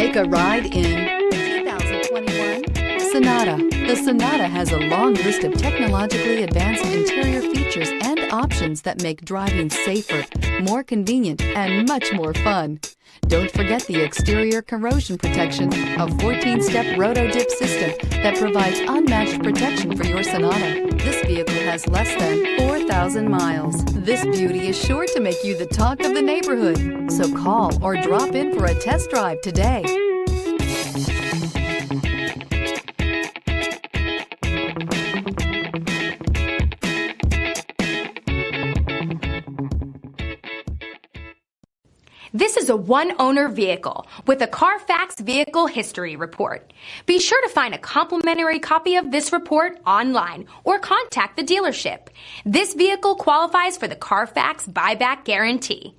Take a ride in the 2021 Sonata. The Sonata has a long list of technologically advanced interior features and options that make driving safer, more convenient, and much more fun. Don't forget the exterior corrosion protection, a 14-step roto-dip system that provides unmatched protection for your Sonata. This vehicle has less than 4,000 miles. This beauty is sure to make you the talk of the neighborhood. So call or drop in for a test drive today. This is a one-owner vehicle with a Carfax Vehicle History Report. Be sure to find a complimentary copy of this report online or contact the dealership. This vehicle qualifies for the Carfax Buyback Guarantee.